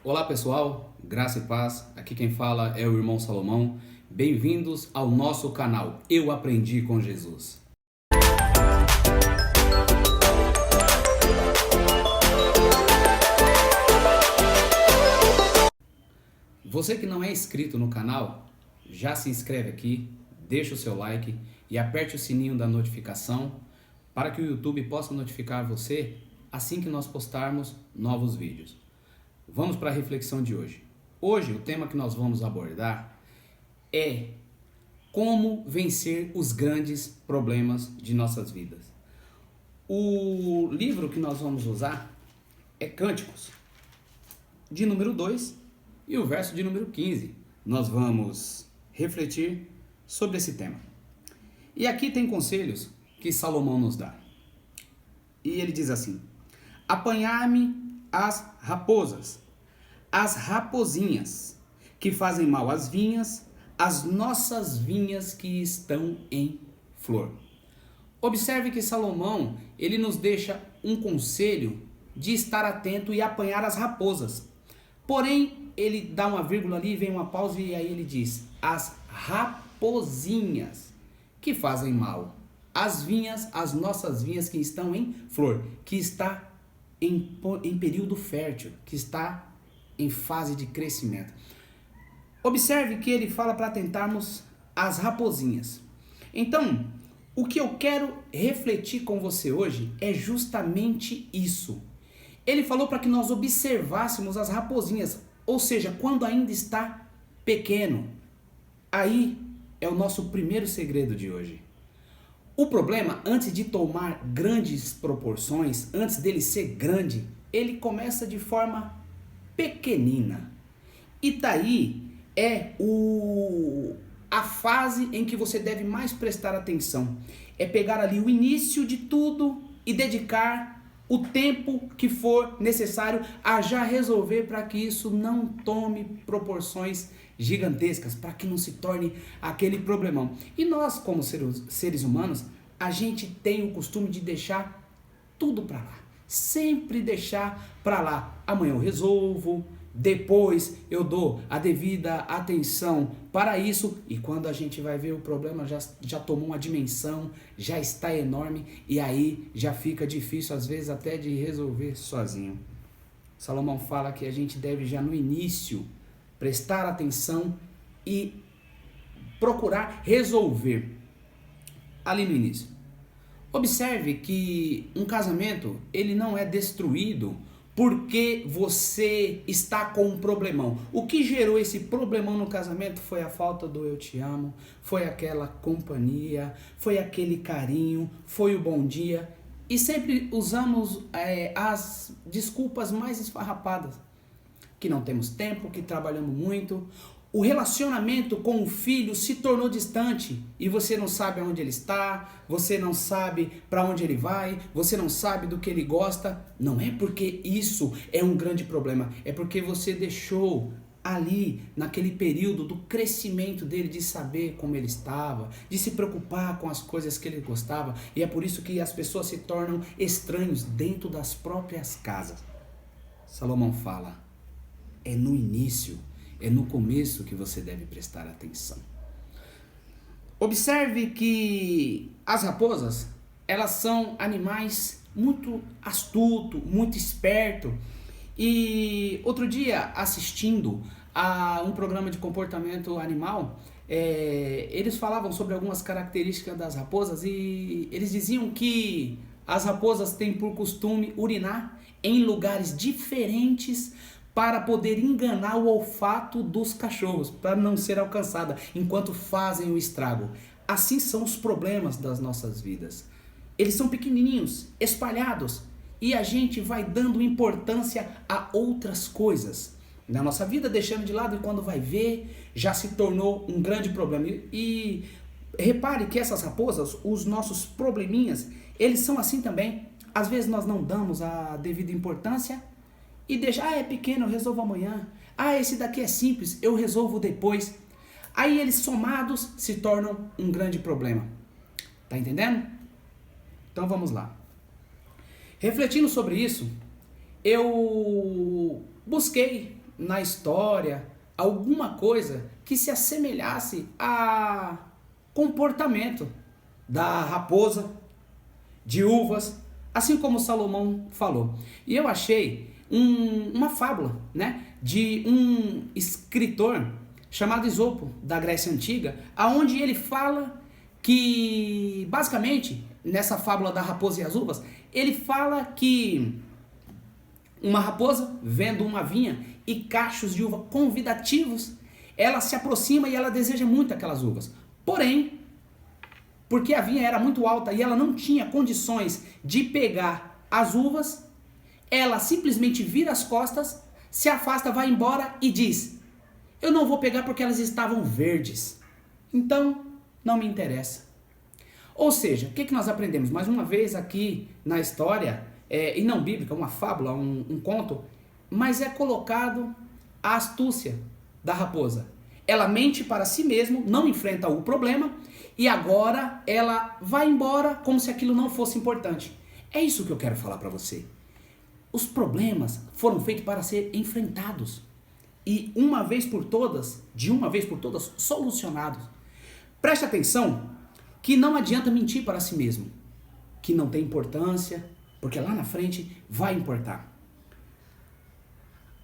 Olá pessoal, graça e paz, aqui quem fala é o irmão Salomão. Bem-vindos ao nosso canal Eu Aprendi com Jesus. Você que não é inscrito no canal, já se inscreve aqui, deixa o seu like e aperte o sininho da notificação para que o YouTube possa notificar você assim que nós postarmos novos vídeos. Vamos para a reflexão de hoje. Hoje o tema que nós vamos abordar é como vencer os grandes problemas de nossas vidas. O livro que nós vamos usar é Cânticos, de número 2 e o verso de número 15. Nós vamos refletir sobre esse tema. E aqui tem conselhos que Salomão nos dá. E ele diz assim: apanhar-me as raposas, as rapozinhas, que fazem mal às vinhas, as nossas vinhas que estão em flor. Observe que Salomão, ele nos deixa um conselho de estar atento e apanhar as raposas. Porém, ele dá uma vírgula ali, vem uma pausa e aí ele diz: as rapozinhas que fazem mal. As vinhas, as nossas vinhas que estão em flor, que está em período fértil, que está em fase de crescimento. Observe que ele fala para atentarmos às rapozinhas. Então, o que eu quero refletir com você hoje é justamente isso. Ele falou para que nós observássemos as rapozinhas, ou seja, quando ainda está pequeno. Aí é o nosso primeiro segredo de hoje. O problema, antes de tomar grandes proporções, antes dele ser grande, ele começa de forma pequenina. E daí é a fase em que você deve mais prestar atenção. É pegar ali o início de tudo e dedicar o tempo que for necessário a já resolver para que isso não tome proporções gigantescas, para que não se torne aquele problemão. E nós, como seres humanos, a gente tem o costume de deixar tudo para lá. Sempre deixar para lá. Amanhã eu resolvo, depois eu dou a devida atenção para isso, e quando a gente vai ver, o problema já tomou uma dimensão, já está enorme, e aí já fica difícil às vezes até de resolver sozinho. Salomão fala que a gente deve já no início prestar atenção e procurar resolver ali no início. Observe que um casamento, ele não é destruído porque você está com um problemão. O que gerou esse problemão no casamento foi a falta do eu te amo, foi aquela companhia, foi aquele carinho, foi o bom dia. E sempre usamos as desculpas mais esfarrapadas. Que não temos tempo, que trabalhamos muito. O relacionamento com o filho se tornou distante e você não sabe aonde ele está, você não sabe para onde ele vai, você não sabe do que ele gosta. Não é porque isso é um grande problema, é porque você deixou ali, naquele período do crescimento dele, de saber como ele estava, de se preocupar com as coisas que ele gostava, e é por isso que as pessoas se tornam estranhos dentro das próprias casas. Salomão fala: é no início, é no começo que você deve prestar atenção. Observe que as raposas, elas são animais muito astutos, muito espertos. E outro dia, assistindo a um programa de comportamento animal, eles falavam sobre algumas características das raposas e eles diziam que as raposas têm por costume urinar em lugares diferentes para poder enganar o olfato dos cachorros, para não ser alcançada enquanto fazem o estrago. Assim são os problemas das nossas vidas. Eles são pequenininhos, espalhados, e a gente vai dando importância a outras coisas na nossa vida, deixando de lado, e quando vai ver, já se tornou um grande problema. E repare que essas raposas, os nossos probleminhas, eles são assim também. Às vezes nós não damos a devida importância e deixa, é pequeno, eu resolvo amanhã. Esse daqui é simples, eu resolvo depois. Aí eles somados se tornam um grande problema. Tá entendendo? Então vamos lá. Refletindo sobre isso, eu busquei na história alguma coisa que se assemelhasse a comportamento da raposa, de uvas, assim como Salomão falou. E eu achei uma fábula, né, de um escritor chamado Esopo, da Grécia Antiga, aonde ele fala que, basicamente, nessa fábula da raposa e as uvas, ele fala que uma raposa, vendo uma vinha e cachos de uva convidativos, ela se aproxima e ela deseja muito aquelas uvas. Porém, porque a vinha era muito alta e ela não tinha condições de pegar as uvas, ela simplesmente vira as costas, se afasta, vai embora e diz: eu não vou pegar porque elas estavam verdes, então não me interessa. Ou seja, o que nós aprendemos? Mais uma vez aqui na história, e não bíblica, uma fábula, um conto, mas é colocado a astúcia da raposa. Ela mente para si mesma, não enfrenta o problema, e agora ela vai embora como se aquilo não fosse importante. É isso que eu quero falar para você. Os problemas foram feitos para ser enfrentados. E de uma vez por todas, solucionados. Preste atenção que não adianta mentir para si mesmo, que não tem importância, porque lá na frente vai importar.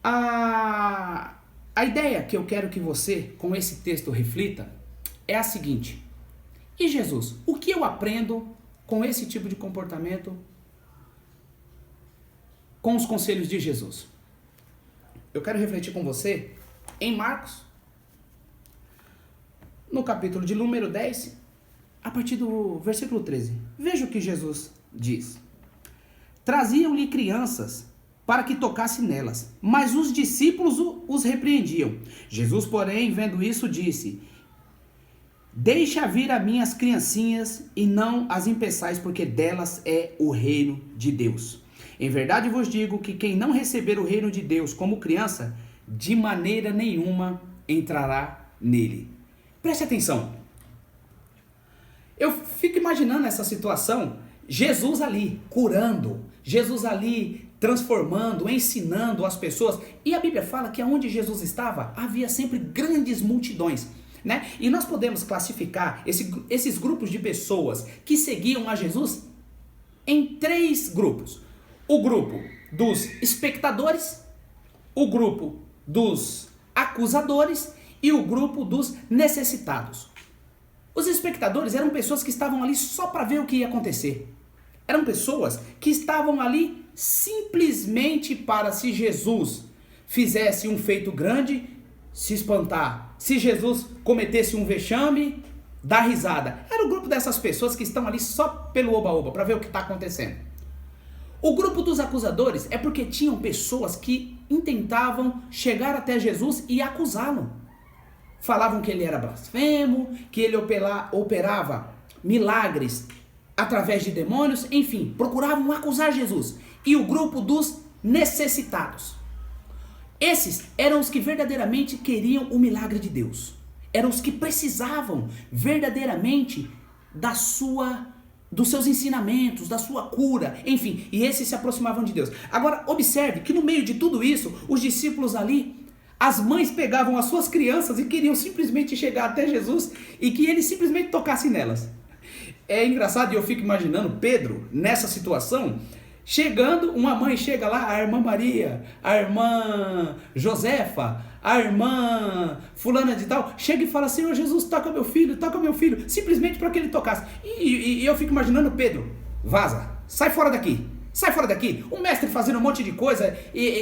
A ideia que eu quero que você, com esse texto, reflita é a seguinte: e Jesus, o que eu aprendo com esse tipo de comportamento, com os conselhos de Jesus? Eu quero refletir com você em Marcos, no capítulo de número 10, a partir do versículo 13. Veja o que Jesus diz. Traziam-lhe crianças para que tocasse nelas, mas os discípulos os repreendiam. Jesus, porém, vendo isso, disse: deixa vir a mim as criancinhas e não as impeçais, porque delas é o reino de Deus. Em verdade vos digo que quem não receber o reino de Deus como criança, de maneira nenhuma entrará nele. Preste atenção. Eu fico imaginando essa situação, Jesus ali curando, Jesus ali transformando, ensinando as pessoas. E a Bíblia fala que onde Jesus estava, havia sempre grandes multidões, né? E nós podemos classificar esses grupos de pessoas que seguiam a Jesus em 3 grupos. O grupo dos espectadores, o grupo dos acusadores e o grupo dos necessitados. Os espectadores eram pessoas que estavam ali só para ver o que ia acontecer. Eram pessoas que estavam ali simplesmente para, se Jesus fizesse um feito grande, se espantar. Se Jesus cometesse um vexame, dar risada. Era o grupo dessas pessoas que estão ali só pelo oba-oba, para ver o que está acontecendo. O grupo dos acusadores é porque tinham pessoas que intentavam chegar até Jesus e acusá-lo. Falavam que ele era blasfemo, que ele operava milagres através de demônios, enfim, procuravam acusar Jesus. E o grupo dos necessitados. Esses eram os que verdadeiramente queriam o milagre de Deus. Eram os que precisavam verdadeiramente dos seus ensinamentos, da sua cura, enfim, e esses se aproximavam de Deus. Agora, observe que no meio de tudo isso, os discípulos ali, as mães pegavam as suas crianças e queriam simplesmente chegar até Jesus e que ele simplesmente tocasse nelas. É engraçado, e eu fico imaginando Pedro nessa situação, chegando, uma mãe chega lá, a irmã Maria, a irmã Josefa, a irmã fulana de tal, chega e fala: Senhor Jesus, toca meu filho, simplesmente para que ele tocasse. E eu fico imaginando Pedro: vaza, sai fora daqui, o mestre fazendo um monte de coisa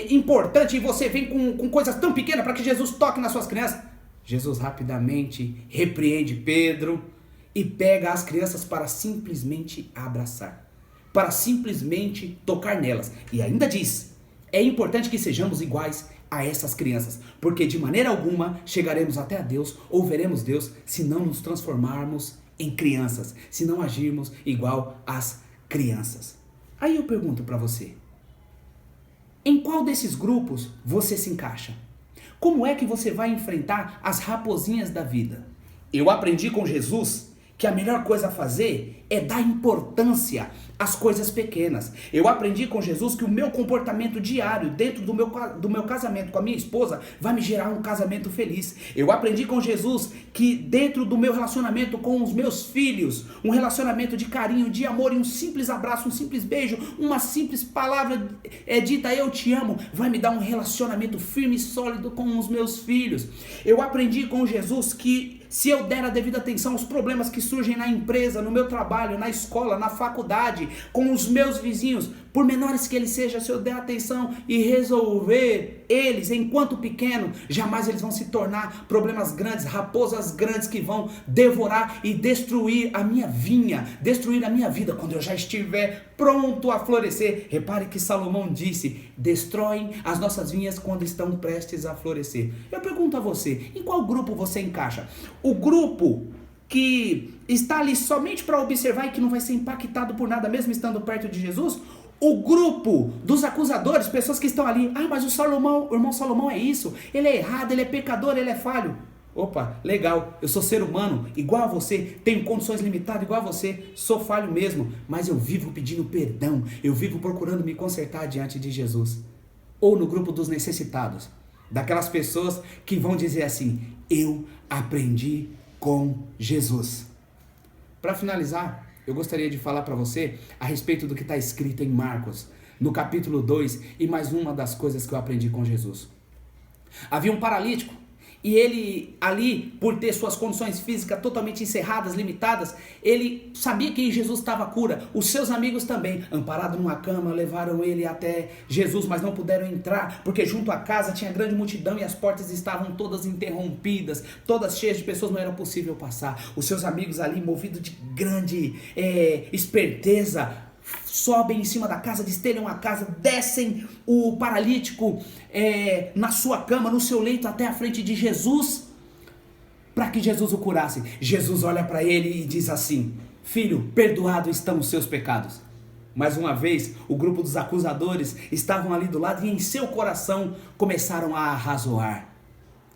importante e você vem com coisas tão pequenas para que Jesus toque nas suas crianças. Jesus rapidamente repreende Pedro e pega as crianças para simplesmente abraçar, para simplesmente tocar nelas. E ainda diz: é importante que sejamos iguais a essas crianças, porque de maneira alguma chegaremos até a Deus ou veremos Deus se não nos transformarmos em crianças, se não agirmos igual às crianças. Aí eu pergunto para você: em qual desses grupos você se encaixa? Como é que você vai enfrentar as raposinhas da vida? Eu aprendi com Jesus que a melhor coisa a fazer é dar importância às coisas pequenas. Eu aprendi com Jesus que o meu comportamento diário dentro do meu casamento com a minha esposa vai me gerar um casamento feliz. Eu aprendi com Jesus que dentro do meu relacionamento com os meus filhos, um relacionamento de carinho, de amor e um simples abraço, um simples beijo, uma simples palavra dita eu te amo, vai me dar um relacionamento firme e sólido com os meus filhos. Eu aprendi com Jesus que se eu der a devida atenção aos problemas que surgem na empresa, no meu trabalho, na escola, na faculdade, com os meus vizinhos, por menores que eles sejam, se eu der atenção e resolver eles enquanto pequeno, jamais eles vão se tornar problemas grandes, raposas grandes que vão devorar e destruir a minha vinha, destruir a minha vida quando eu já estiver pronto a florescer. Repare que Salomão disse, destroem as nossas vinhas quando estão prestes a florescer. Eu pergunto a você, em qual grupo você encaixa? O grupo que está ali somente para observar e que não vai ser impactado por nada mesmo estando perto de Jesus? O grupo dos acusadores, pessoas que estão ali, mas o irmão Salomão é isso, ele é errado, ele é pecador, ele é falho. Opa, legal, eu sou ser humano, igual a você, tenho condições limitadas, igual a você, sou falho mesmo, mas eu vivo pedindo perdão, eu vivo procurando me consertar diante de Jesus. Ou no grupo dos necessitados, daquelas pessoas que vão dizer assim, eu aprendi com Jesus. Para finalizar, eu gostaria de falar para você a respeito do que está escrito em Marcos, no capítulo 2, e mais uma das coisas que eu aprendi com Jesus. Havia um paralítico, e ele ali, por ter suas condições físicas totalmente encerradas, limitadas, ele sabia que em Jesus estava a cura. Os seus amigos também, amparado numa cama, levaram ele até Jesus, mas não puderam entrar, porque junto à casa tinha grande multidão e as portas estavam todas interrompidas, todas cheias de pessoas, não era possível passar. Os seus amigos ali, movidos de grande esperteza, sobem em cima da casa, destelham a casa, descem o paralítico na sua cama, no seu leito, até a frente de Jesus, para que Jesus o curasse. Jesus olha para ele e diz assim, filho, perdoados estão os seus pecados. Mais uma vez, o grupo dos acusadores estavam ali do lado e em seu coração começaram a arrazoar.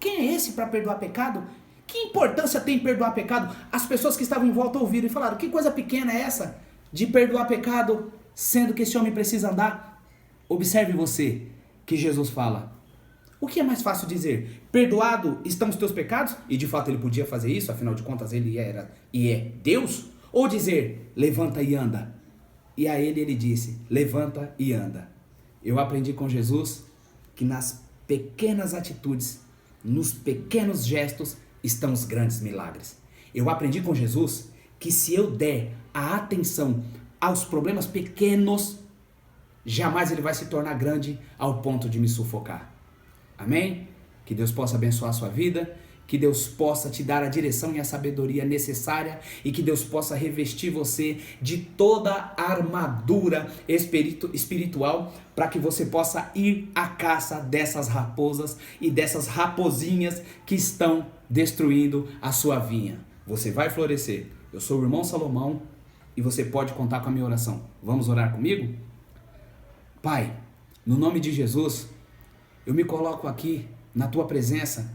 Quem é esse para perdoar pecado? Que importância tem perdoar pecado? As pessoas que estavam em volta ouviram e falaram, que coisa pequena é essa de perdoar pecado, sendo que esse homem precisa andar? Observe você que Jesus fala. O que é mais fácil dizer? Perdoado estão os teus pecados? E de fato ele podia fazer isso, afinal de contas ele era e é Deus? Ou dizer, levanta e anda? E a ele disse, levanta e anda. Eu aprendi com Jesus que nas pequenas atitudes, nos pequenos gestos, estão os grandes milagres. Eu aprendi com Jesus que se eu der a atenção aos problemas pequenos, jamais ele vai se tornar grande ao ponto de me sufocar. Amém? Que Deus possa abençoar a sua vida, que Deus possa te dar a direção e a sabedoria necessária e que Deus possa revestir você de toda a armadura espiritual para que você possa ir à caça dessas raposas e dessas raposinhas que estão destruindo a sua vinha. Você vai florescer. Eu sou o irmão Salomão e você pode contar com a minha oração. Vamos orar comigo? Pai, no nome de Jesus, eu me coloco aqui na tua presença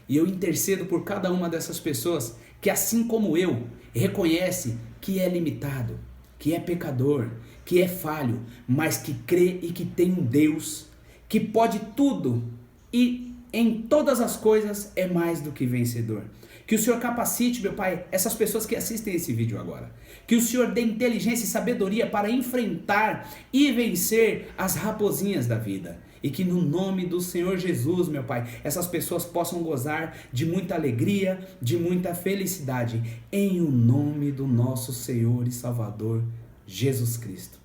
e eu intercedo por cada uma dessas pessoas que, assim como eu, reconhece que é limitado, que é pecador, que é falho, mas que crê e que tem um Deus que pode tudo e em todas as coisas é mais do que vencedor. Que o Senhor capacite, meu Pai, essas pessoas que assistem esse vídeo agora. Que o Senhor dê inteligência e sabedoria para enfrentar e vencer as raposinhas da vida. E que no nome do Senhor Jesus, meu Pai, essas pessoas possam gozar de muita alegria, de muita felicidade. Em o nome do nosso Senhor e Salvador, Jesus Cristo.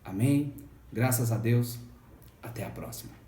Amém? Graças a Deus. Até a próxima.